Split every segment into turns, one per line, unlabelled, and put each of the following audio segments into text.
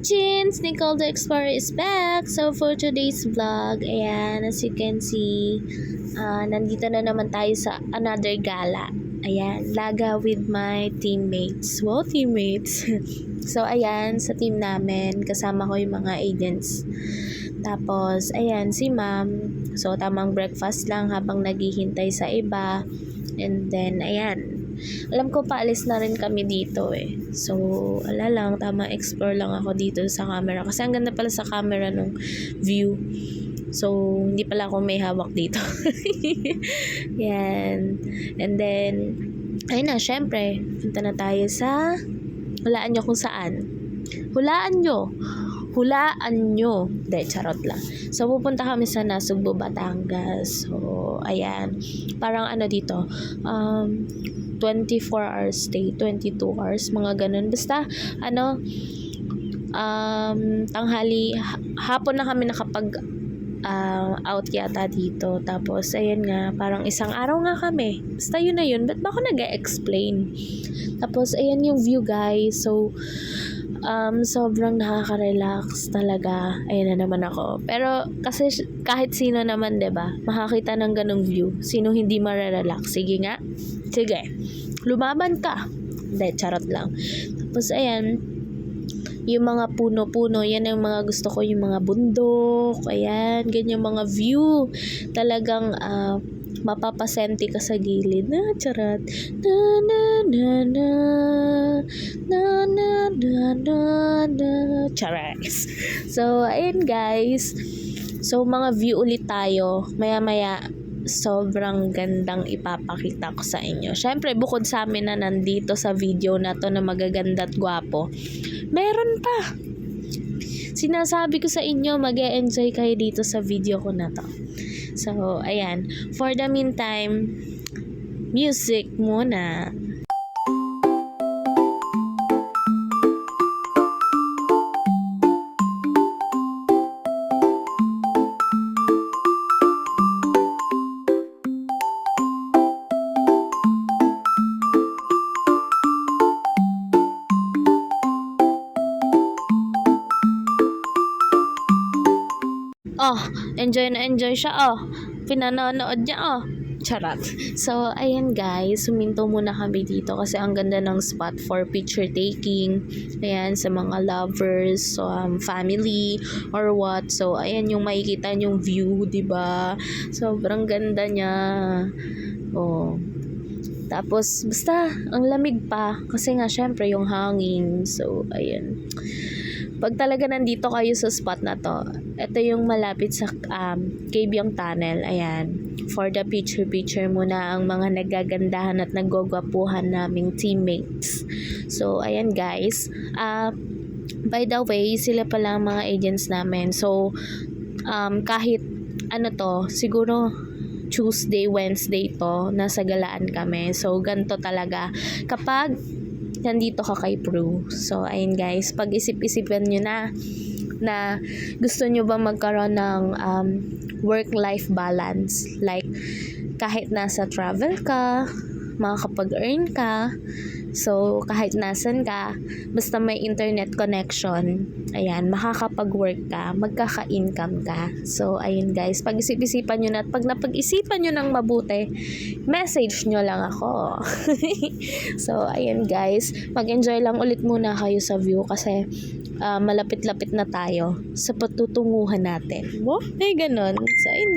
Chins! Nicole the Explorer is back! So, for today's vlog, ayan, as you can see, nandito na naman tayo sa another gala. Ayan, laga with my teammates. Wow, teammates! So, ayan, sa team namin, kasama ko yung mga agents. Tapos, ayan, si ma'am. So, tamang breakfast lang habang naghihintay sa iba. And then, ayan, alam ko paalis na rin kami dito eh. So, ala lang, tama explore lang ako dito sa camera. Kasi ang ganda pala sa camera nung view. So, hindi pala ako may hawak dito. Yan. And then, ayun na, syempre, punta na tayo sa, hulaan nyo kung saan. Hulaan nyo. De, charot lang. So, pupunta kami sa Nasugbu, Batangas. So, ayan. Parang ano dito, 24 hours stay, 22 hours, mga ganun. Basta, tanghali, hapon na kami nakapag out yata dito. Tapos, ayan nga, parang isang araw nga kami. Basta yun na yun. Ba't ba ako nag-explain? Tapos, ayan yung view, guys. So, sobrang nakaka-relax talaga. Ayan na naman ako. Pero kasi kahit sino naman, 'di ba? Makakita ng ganung view. Sino hindi marerelax? Sige nga. Sige. Lumaban ka. Hindi, charot lang. Tapos ayan, yung mga puno-puno, yan yung mga gusto ko, yung mga bundok. Ayan, ganyan mga view. Talagang mapapasenti ka sa gilid. Charot. Na na na na na na na na na. Charas. So, ayun guys. So, mga view ulit tayo. Maya-maya, sobrang gandang ipapakita ko sa inyo. Syempre, bukod sa amin na nandito sa video na to na magaganda at gwapo, meron pa. Sinasabi ko sa inyo, mag-e-enjoy kayo dito sa video ko na to. So, ayan. For the meantime, music muna. Oh, enjoy na enjoy siya, oh. Pinanonood niya, oh. Charot. So, ayan guys, suminto muna kami dito kasi ang ganda ng spot for picture taking. Ayan, sa mga lovers, family, or what. So, ayan yung makikita yung view, diba? Sobrang ganda niya. Oh. Tapos, basta, ang lamig pa. Kasi nga, syempre, yung hangin. So, ayan. Pag talaga nandito kayo sa spot na to, ito yung malapit sa Kabyang Tunnel. Ayan. For the picture muna ang mga nagagandahan at nagwagwapuhan naming teammates. So, ayan guys. By the way, sila pala ang mga agents namin. So, kahit ano to, siguro Tuesday, Wednesday to, nasa galaan kami. So, ganito talaga. Kapag nandito ka kay Prue. So, ayun guys, pag-isip-isipan nyo na gusto nyo ba magkaroon ng work-life balance. Like, kahit nasa travel ka, makakapag-earn ka, so, kahit nasan ka, basta may internet connection, ayan, makakapag-work ka, magkaka-income ka. So, ayun guys, pag-isip-isipan nyo na at pag napag-isipan nyo ng mabuti, message nyo lang ako. So, ayun guys, mag-enjoy lang ulit muna kayo sa view kasi malapit-lapit na tayo sa patutunguhan natin. Wow, ay ganon. So, ayun.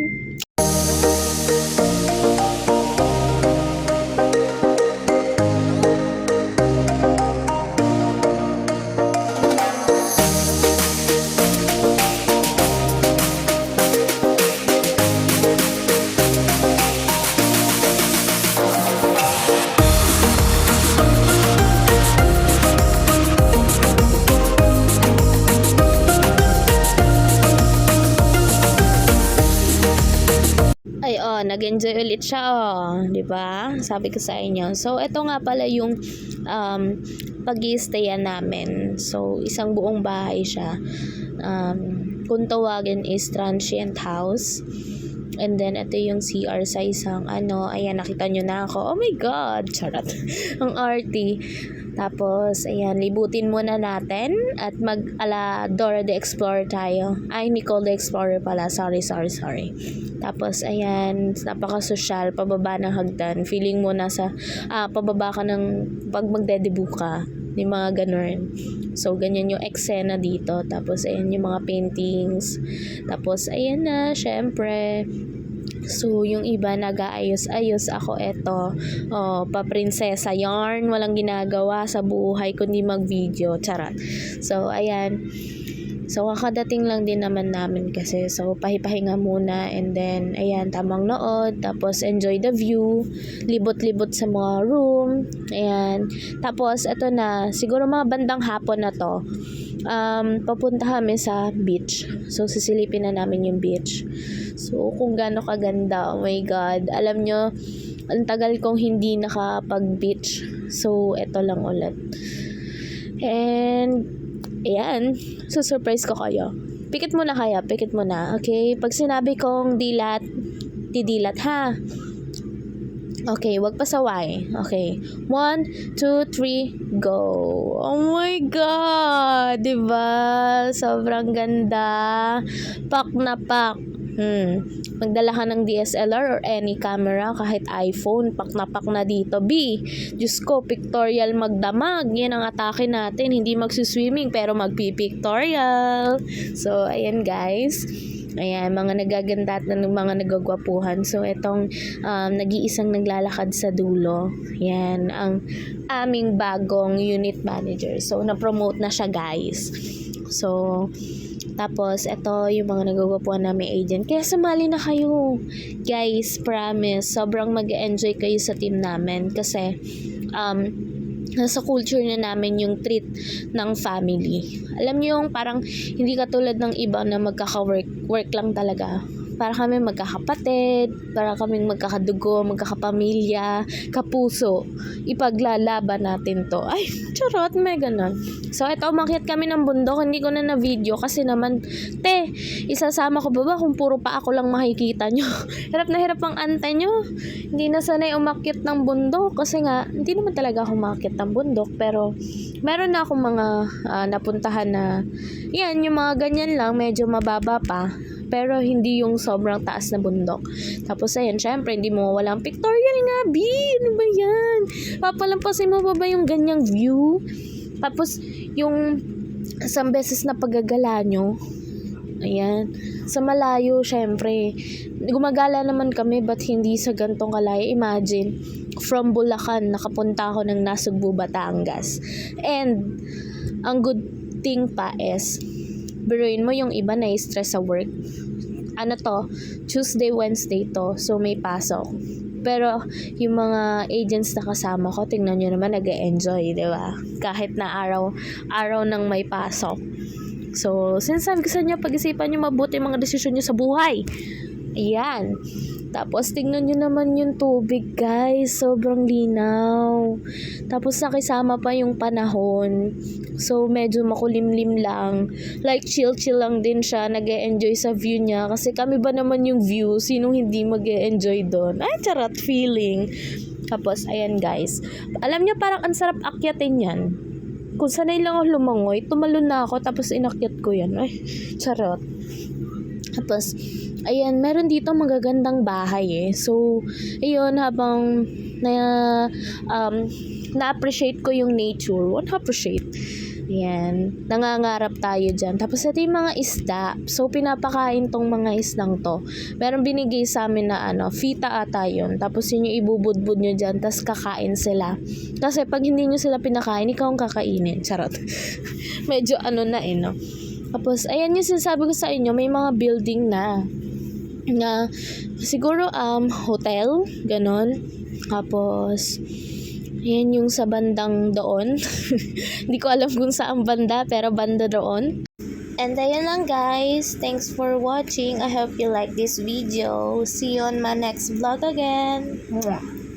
Nag-enjoy ulit siya, oh, 'di ba? Sabi ko sa inyo. So, ito nga pala yung pag-i-stayan namin. So, isang buong bahay siya. Kung tawagin is transient house. And then, ito yung CR sa isang ayan, nakita nyo na ako. Oh my God! Charot. Ang arty. Tapos, ayan, libutin muna natin at mag-ala Dora the Explorer tayo. Ay, Nicole the Explorer pala. Sorry. Tapos, ayan, napaka-social, pababa ng hagdan. Feeling mo nasa, pababa ka ng, pag magdedebut ka. Yung mga ganun. So, ganyan yung eksena dito. Tapos, ayan yung mga paintings. Tapos, ayan na, syempre. So, yung iba nag-aayos-ayos. Ako eto, pa-prinsesa yarn. Walang ginagawa sa buhay kundi mag-video. Charot. So, ayan. So, kakadating lang din naman namin kasi. So, pahipahinga muna and then, ayan, tamang nood. Tapos, enjoy the view. Libot-libot sa mga room. Ayan. Tapos, eto na. Siguro mga bandang hapon na to. Papunta kami sa beach. So, sisilipin na namin yung beach. So, kung gaano kaganda. Oh my God. Alam nyo, ang tagal kong hindi nakapag-beach. So, eto lang ulit. And, ayan, surprise ko kayo. Pikit mo na kaya, pikit mo na. Okay, pag sinabi kong dilat, didilat ha. Okay, wag pasaway. Okay, 1, 2, 3, go. Oh my God, diba? Sobrang ganda. Pak na pak. Magdala ka ng DSLR or any camera, kahit iPhone, pak na dito. B, Diyos ko, pictorial magdamag. Yan ang atake natin. Hindi magsuswimming, pero magpipictorial. So, ayan guys. Ayan, mga nagaganda at mga nagagwapuhan. So, itong nag-iisang naglalakad sa dulo. Yan, ang aming bagong unit manager. So, na-promote na siya guys. So, tapos, ito yung mga nagagwapuan namin agent. Kaya sumali na kayo. Guys, promise, sobrang mag-enjoy kayo sa team namin. Kasi, nasa culture na namin yung treat ng family. Alam niyo yung parang hindi katulad ng iba na work lang talaga. Para kami magkakapatid, para kaming magkakadugo, magkakapamilya, kapuso. Ipaglalaban natin to. Ay, charot, may ganun. So, ito, umakyat kami ng bundok. Hindi ko na video kasi naman, isasama ko ba kung puro pa ako lang makikita nyo? Hirap na hirap ang ante nyo. Hindi na sanay umakyat ng bundok kasi nga, hindi naman talaga ako umakyat ng bundok. Pero, meron na akong mga napuntahan na, yan, yung mga ganyan lang, medyo mababa pa. Pero hindi yung sobrang taas na bundok. Tapos ayan, syempre, hindi mo walang pictorial nga, B. Ano ba yan? Papalampasin mo ba yung ganyang view? Tapos, yung isang beses na paggagala nyo, ayan, sa malayo, syempre, gumagala naman kami, but hindi sa gantong kalayo. Imagine, from Bulacan, nakapunta ako ng Nasugbu, Batangas. And, ang good thing pa is, biruin mo yung iba na stress sa work. Ano to? Tuesday, Wednesday to. So, may pasok. Pero, yung mga agents na kasama ko, tingnan nyo naman, nag-e-enjoy, di ba? Kahit na araw ng may pasok. So, sinasabi ko sa inyo, pag-isipan nyo mabuti yung mga desisyon nyo sa buhay. Ayan. Tapos, tingnan nyo naman yung tubig, guys. Sobrang linaw. Tapos, nakisama pa yung panahon. So, medyo makulimlim lang. Like, chill-chill lang din siya. Nag-e-enjoy sa view niya. Kasi kami ba naman yung view? Sinong hindi mag-e-enjoy doon? Ay, charot feeling. Tapos, ayan, guys. Alam niyo, parang ang sarap akyatin yan. Kung sanay lang ako lumangoy, tumalon na ako, tapos inakyat ko yan. Ay, charot. Tapos, ayan, meron dito magagandang bahay eh. So, ayun, habang na-appreciate ko yung nature. What appreciate? Ayan, nangangarap tayo dyan. Tapos, ito yung mga isda. So, pinapakain tong mga isdang to. Meron binigay sa amin na fita ata yun. Tapos, yun yung ibubudbud nyo dyan. Tapos, kakain sila. Kasi, pag hindi nyo sila pinakain, ikaw ang kakainin. Charot. Medyo na no? Tapos, ayan yung sinasabi ko sa inyo, may mga building na siguro hotel, ganon. Tapos, ayan yung sa bandang doon. Hindi ko alam kung saan banda, pero banda doon. And ayan lang guys, thanks for watching. I hope you like this video. See you on my next vlog again. Mwah.